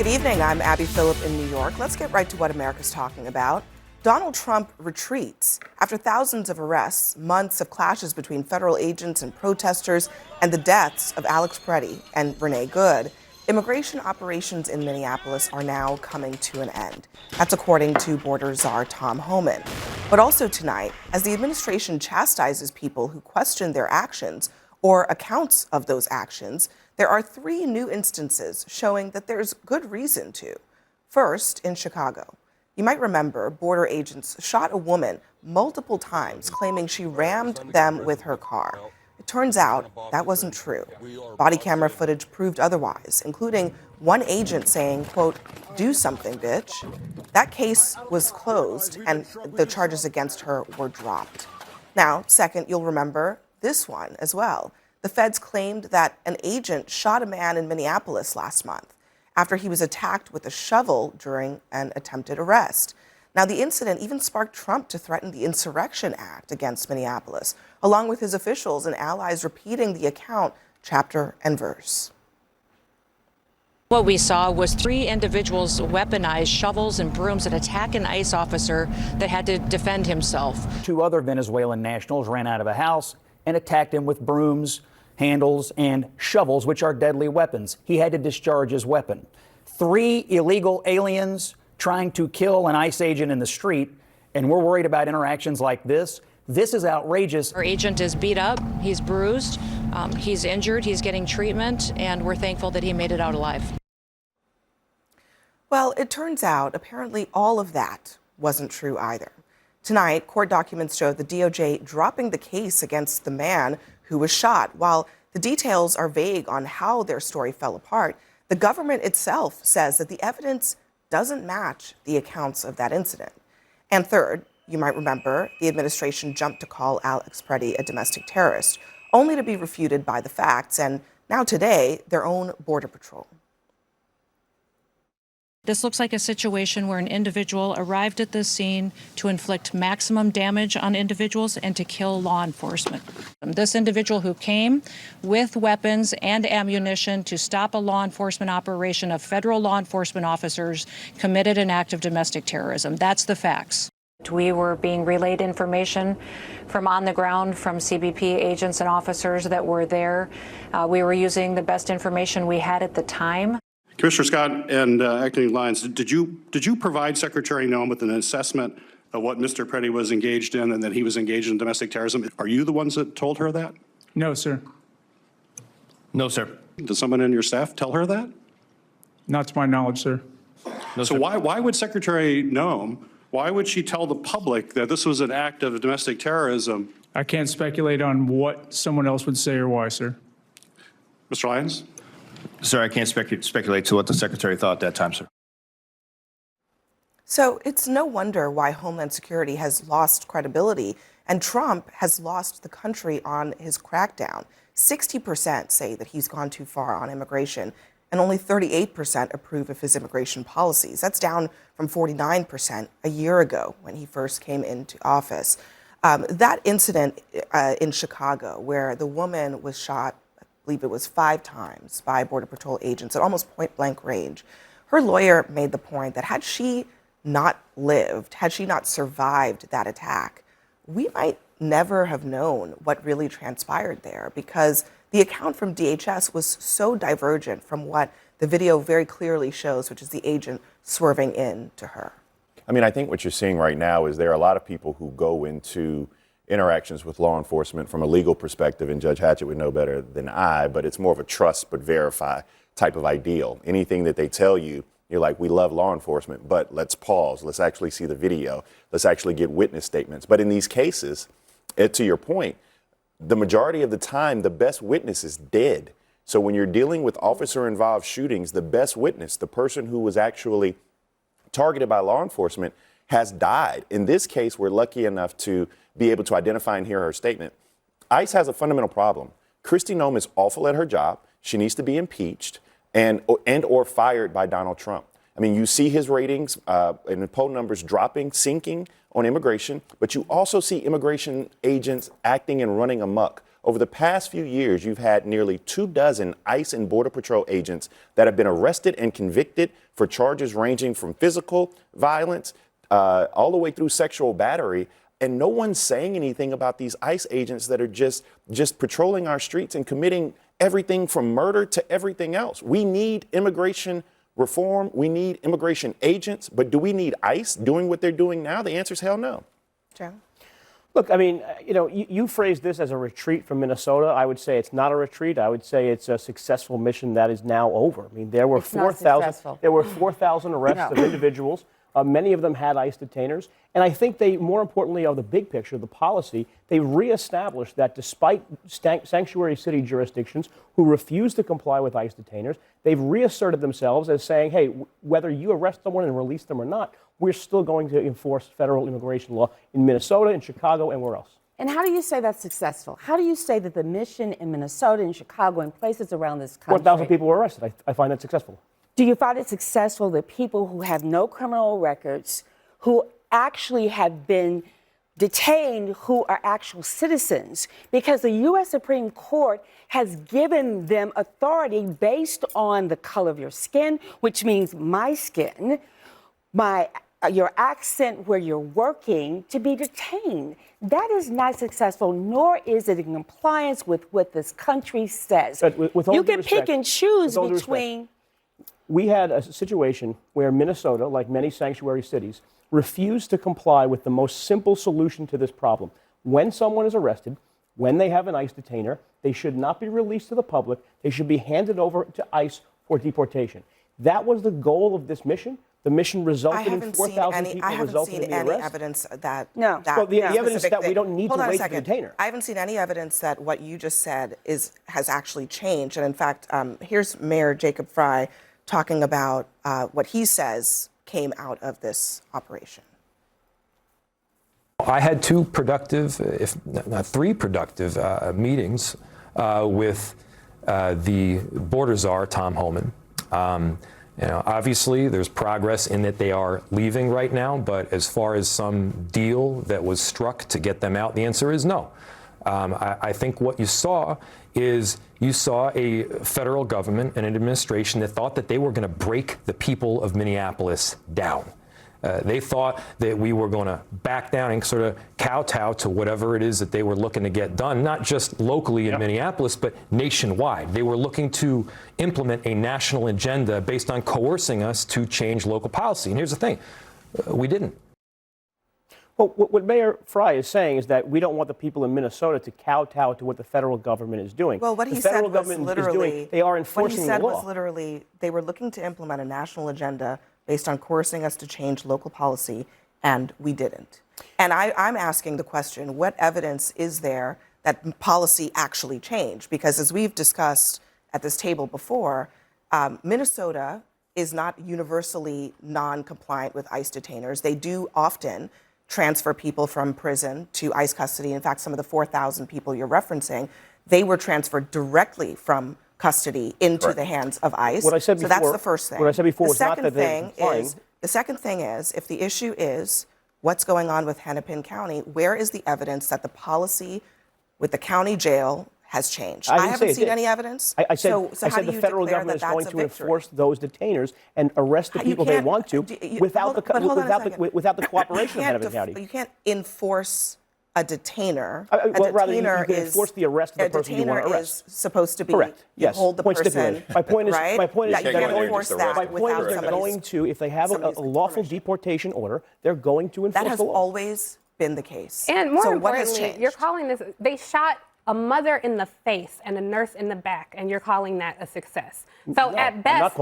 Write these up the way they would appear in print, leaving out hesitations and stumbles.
Good evening. I'm Abby Phillip in New York. Let's get right to what America's talking about. Donald Trump retreats. After thousands of arrests, months of clashes between federal agents and protesters, and the deaths of Alex Pretti and Renee Good, immigration operations in Minneapolis are now coming to an end. That's according to border czar Tom Homan. But also tonight, as the administration chastises people who question their actions or accounts of those actions, there are 3 new instances showing that there's good reason to. First, in Chicago. You might remember border agents shot a woman multiple times, claiming she rammed them with her car. It turns out that wasn't true. Body camera footage proved otherwise, including one agent saying, quote, "Do something, bitch." That case was closed and the charges against her were dropped. Now, second, you'll remember this one as well. The feds claimed that an agent shot a man in Minneapolis last month after he was attacked with a shovel during an attempted arrest. Now, the incident even sparked Trump to threaten the Insurrection Act against Minneapolis, along with his officials and allies repeating the account chapter and verse. What we saw was 3 individuals weaponize shovels and brooms and attack an ICE officer that had to defend himself. 2 other Venezuelan nationals ran out of a house and attacked him with brooms, handles, and shovels, which are deadly weapons. He had to discharge his weapon. 3 illegal aliens trying to kill an ICE agent in the street, and we're worried about interactions like this. This is outrageous. Our agent is beat up, he's bruised, he's injured, he's getting treatment, and we're thankful that he made it out alive. Well, it turns out apparently all of that wasn't true either. Tonight, court documents show the DOJ dropping the case against the man who was shot. While the details are vague on how their story fell apart, the government itself says that the evidence doesn't match the accounts of that incident. And third, you might remember, the administration jumped to call Alex Pretti a domestic terrorist, only to be refuted by the facts, and now today, their own Border Patrol. This looks like a situation where an individual arrived at this scene to inflict maximum damage on individuals and to kill law enforcement. This individual who came with weapons and ammunition to stop a law enforcement operation of federal law enforcement officers committed an act of domestic terrorism. That's the facts. We were being relayed information from on the ground from CBP agents and officers that were there. We were using the best information we had at the time. Commissioner Scott and Acting Lyons, did you provide Secretary Noem with an assessment of what Mr. Pretti was engaged in and that he was engaged in domestic terrorism? Are you the ones that told her that? No, sir. No, sir. Did someone in your staff tell her that? Not to my knowledge, sir. No, So sir. why would Secretary Noem, why would she tell the public that this was an act of domestic terrorism? I can't speculate on what someone else would say or why, sir. Mr. Lyons? Sir, I can't speculate to what the Secretary thought at that time, sir. So it's no wonder why Homeland Security has lost credibility and Trump has lost the country on his crackdown. 60% say that he's gone too far on immigration, and only 38% approve of his immigration policies. That's down from 49% a year ago when he first came into office. That incident in Chicago where the woman was shot, I believe it was 5 times by Border Patrol agents at almost point blank range. Her lawyer made the point that had she not lived, had she not survived that attack, we might never have known what really transpired there because the account from DHS was so divergent from what the video very clearly shows, which is the agent swerving in to her. I mean, I think what you're seeing right now is there are a lot of people who go into interactions with law enforcement from a legal perspective, and Judge Hatchett would know better than I, but it's more of a trust but verify type of ideal. Anything that they tell you, you're like, we love law enforcement, but let's pause. Let's actually see the video. Let's actually get witness statements. But in these cases, to your point, the majority of the time, the best witness is dead. So when you're dealing with officer-involved shootings, the best witness, the person who was actually targeted by law enforcement, has died. In this case, we're lucky enough to be able to identify and hear her statement. ICE has a fundamental problem. Kristi Noem is awful at her job. She needs to be impeached and or fired by Donald Trump. I mean, you see his ratings and the poll numbers dropping, sinking on immigration, but you also see immigration agents acting and running amok Over the past few years, you've had nearly 24 ICE and Border Patrol agents that have been arrested and convicted for charges ranging from physical violence all the way through sexual battery. And no one's saying anything about these ICE agents that are just patrolling our streets and committing everything from murder to everything else. We need immigration reform. We need immigration agents. But do we need ICE doing what they're doing now? The answer is hell no. Joe? Look, I mean, you phrased this as a retreat from Minnesota. I would say it's not a retreat. I would say it's a successful mission that is now over. I mean, there were 4,000 arrests of individuals. Many of them had ICE detainers. And I think they, more importantly, of the big picture, the policy, they reestablished that despite sanctuary city jurisdictions who refuse to comply with ICE detainers, they've reasserted themselves as saying, hey, whether you arrest someone and release them or not, we're still going to enforce federal immigration law in Minnesota, in Chicago, and where else. And how do you say that's successful? How do you say that the mission in Minnesota and Chicago and places around this country... 4,000 people were arrested. I find that successful. Do you find it successful that people who have no criminal records, who actually have been detained, who are actual citizens, because the U.S. Supreme Court has given them authority based on the color of your skin, which means my skin, your accent where you're working, to be detained? That is not successful, nor is it in compliance with what this country says. With all you due can respect, pick and choose with all due between... We had a situation where Minnesota, like many sanctuary cities, refused to comply with the most simple solution to this problem. When someone is arrested, when they have an ICE detainer, they should not be released to the public. They should be handed over to ICE for deportation. That was the goal of this mission. The mission resulted in 4,000 people resulting in the arrest. I haven't seen any evidence that... No. Well, the evidence that we don't need to wait for the detainer. I haven't seen any evidence that what you just said has actually changed. And in fact, here's Mayor Jacob Fry talking about what he says came out of this operation. I had two productive, if not three productive meetings with the border czar, Tom Homan. Obviously, there's progress in that they are leaving right now, but as far as some deal that was struck to get them out, the answer is no. I think what you saw is a federal government and an administration that thought that they were going to break the people of Minneapolis down. They thought that we were going to back down and sort of kowtow to whatever it is that they were looking to get done, not just locally in Minneapolis, but nationwide. They were looking to implement a national agenda based on coercing us to change local policy. And here's the thing, we didn't. Well, what Mayor Fry is saying is that we don't want the people in Minnesota to kowtow to what the federal government is doing. Well, what he said was literally, they are enforcing the law. What he said was literally, they were looking to implement a national agenda based on coercing us to change local policy, and we didn't. And I'm asking the question, what evidence is there that policy actually changed? Because as we've discussed at this table before, Minnesota is not universally non-compliant with ICE detainers. They do often transfer people from prison to ICE custody. In fact, some of the 4,000 people you're referencing, they were transferred directly from custody into the hands of ICE. What I said before, so that's the first thing. What I said before was not that the second thing is, if the issue is what's going on with Hennepin County, where is the evidence that the policy with the county jail has changed? I haven't seen any evidence. I said the federal government is going to enforce those detainers and arrest the people they want to without the cooperation of Hennepin County. You can't enforce a detainer. Rather, you can enforce the arrest of the person you want to arrest. Is supposed to be correct. Yes. Hold the person. My point is, right? my point is, you can't enforce that without they're going to, if they have a lawful deportation order, they're going to enforce the law. That has always been the case. And more importantly, you're calling this, they shot a mother in the face and a nurse in the back, and you're calling that a success. So no, at best,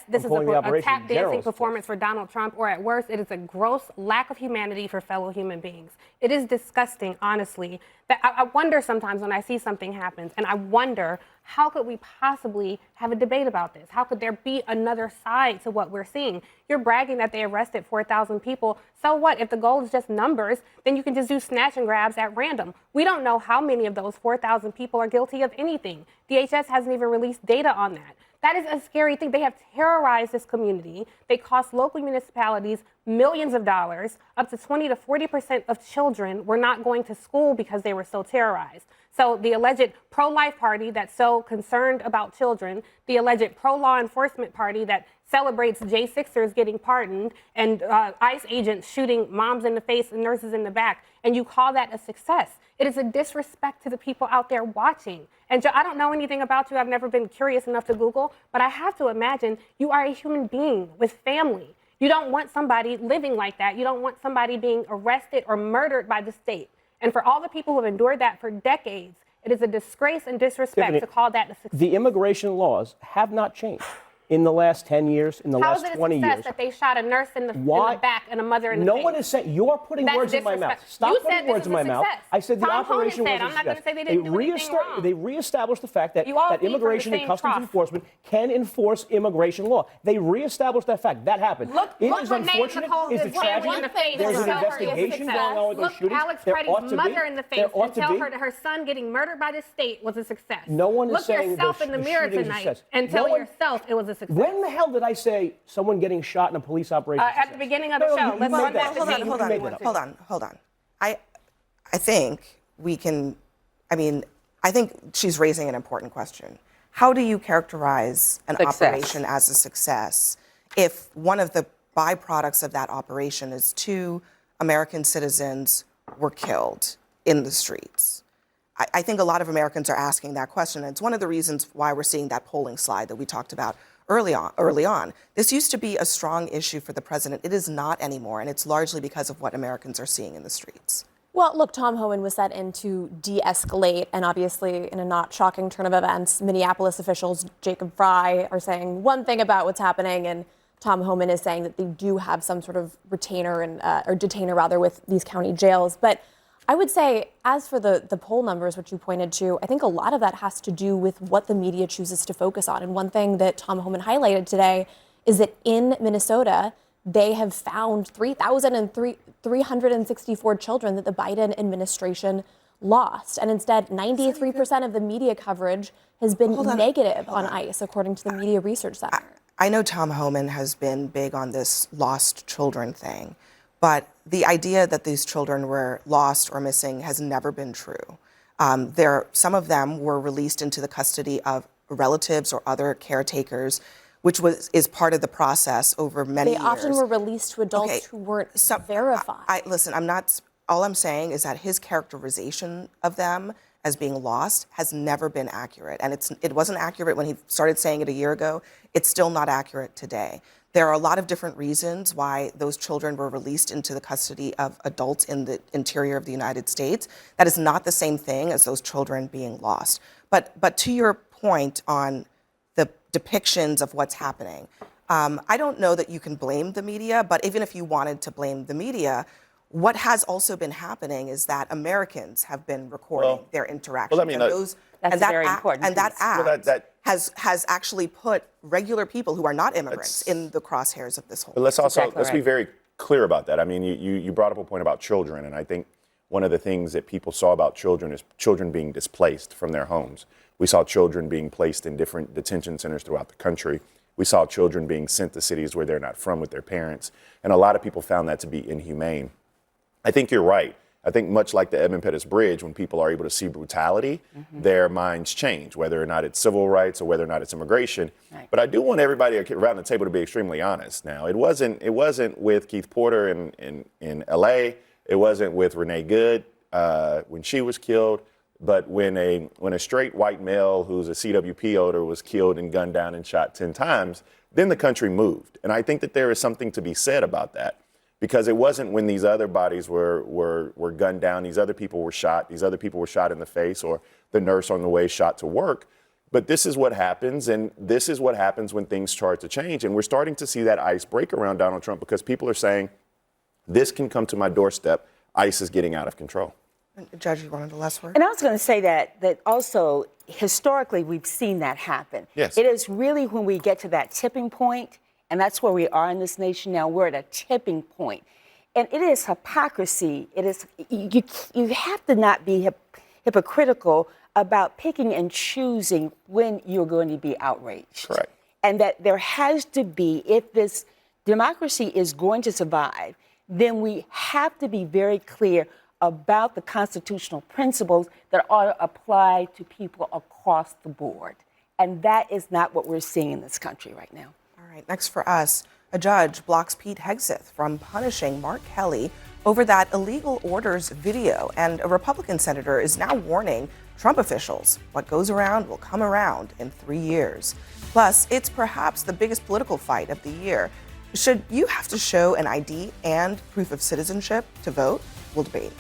this is a tap dancing performance for Donald Trump, or at worst, it is a gross lack of humanity for fellow human beings. It is disgusting, honestly, that I wonder sometimes when I see something happens, and I wonder, how could we possibly have a debate about this? How could there be another side to what we're seeing? You're bragging that they arrested 4,000 people. So what? If the goal is just numbers, then you can just do snatch and grabs at random. We don't know how many of those 4,000 people are guilty of anything. DHS hasn't even released data on that. That is a scary thing. They have terrorized this community. They cost local municipalities millions of dollars. Up to 20 to 40% of children were not going to school because they were so terrorized. So the alleged pro-life party that's so concerned about children, the alleged pro-law enforcement party that celebrates J6ers getting pardoned and ICE agents shooting moms in the face and nurses in the back, and you call that a success. It is a disrespect to the people out there watching. And I don't know anything about you. I've never been curious enough to Google, but I have to imagine you are a human being with family. You don't want somebody living like that. You don't want somebody being arrested or murdered by the state. And for all the people who have endured that for decades, it is a disgrace and disrespect to call that a success. The immigration laws have not changed in the last 10 years, in the last 20 years. How is it a success that they shot a nurse in the back and a mother in the face? No one is saying, you're putting words in my mouth. Stop putting words in my mouth. I said the operation was a success. I'm not going to say they didn't do anything wrong. They reestablished the fact that immigration and customs enforcement can enforce immigration law. They reestablished that fact. That happened. It is unfortunate. It's a tragedy. There's an investigation going on with those shootings. Look Alex Pretti's mother in the face and tell her that her son getting murdered by the state was a success. No one is saying look yourself in the mirror tonight and tell yourself it was a success. When the hell did I say someone getting shot in a police operation? At the beginning of the show. Let's run back to hold on. I think we can, I think she's raising an important question. How do you characterize an operation as a success if one of the byproducts of that operation is 2 American citizens were killed in the streets? I think a lot of Americans are asking that question. And it's one of the reasons why we're seeing that polling slide that we talked about early on. This used to be a strong issue for the president. It is not anymore, and it's largely because of what Americans are seeing in the streets. Well, look, Tom Homan was set in to de-escalate, and obviously, in a not shocking turn of events, Minneapolis officials, Jacob Fry, are saying one thing about what's happening, and Tom Homan is saying that they do have some sort of retainer or detainer rather with these county jails. But I would say, as for the poll numbers, which you pointed to, I think a lot of that has to do with what the media chooses to focus on. And one thing that Tom Homan highlighted today is that in Minnesota, they have found 3,364 children that the Biden administration lost. And instead, 93% of the media coverage has been negative on ICE, according to the Media Research Center. I know Tom Homan has been big on this lost children thing. But the idea that these children were lost or missing has never been true. Some of them were released into the custody of relatives or other caretakers, which is part of the process over many years. They often were released to adults who weren't verified. Listen, all I'm saying is that his characterization of them as being lost has never been accurate. And it wasn't accurate when he started saying it a year ago. It's still not accurate today. There are a lot of different reasons why those children were released into the custody of adults in the interior of the United States. That is not the same thing as those children being lost. But to your point on the depictions of what's happening, I don't know that you can blame the media, but even if you wanted to blame the media, what has also been happening is that Americans have been recording their interactions. That's very important. And that act has actually put regular people who are not immigrants in the crosshairs of this whole. But let's be very clear about that. I mean, you brought up a point about children, and I think one of the things that people saw about children is children being displaced from their homes. We saw children being placed in different detention centers throughout the country. We saw children being sent to cities where they're not from with their parents, and a lot of people found that to be inhumane. I think you're right. I think much like the Edmund Pettus Bridge, when people are able to see brutality, their minds change, whether or not it's civil rights or whether or not it's immigration. Right. But I do want everybody around the table to be extremely honest. Now, it wasn't with Keith Porter in L.A. It wasn't with Renee Good when she was killed. But when a straight white male who's a CWP owner was killed and gunned down and shot 10 times, then the country moved. And I think that there is something to be said about that. Because it wasn't when these other bodies were gunned down, these other people were shot in the face, or the nurse on the way shot to work. But this is what happens, and this is what happens when things start to change. And we're starting to see that ice break around Donald Trump because people are saying, this can come to my doorstep. ICE is getting out of control. Judge, you wanted the last word? And I was going to say that also, historically, we've seen that happen. Yes. It is really when we get to that tipping point. And that's where we are in this nation now. We're at a tipping point. And it is hypocrisy. It is, you have to not be hypocritical about picking and choosing when you're going to be outraged. Correct. and that there has to be, if this democracy is going to survive, then we have to be very clear about the constitutional principles that are applied to people across the board. And that is not what we're seeing in this country right now. All right, next for us, a judge blocks Pete Hegseth from punishing Mark Kelly over that illegal orders video. And a Republican senator is now warning Trump officials what goes around will come around in 3 years. Plus, it's perhaps the biggest political fight of the year. Should you have to show an ID and proof of citizenship to vote? We'll debate.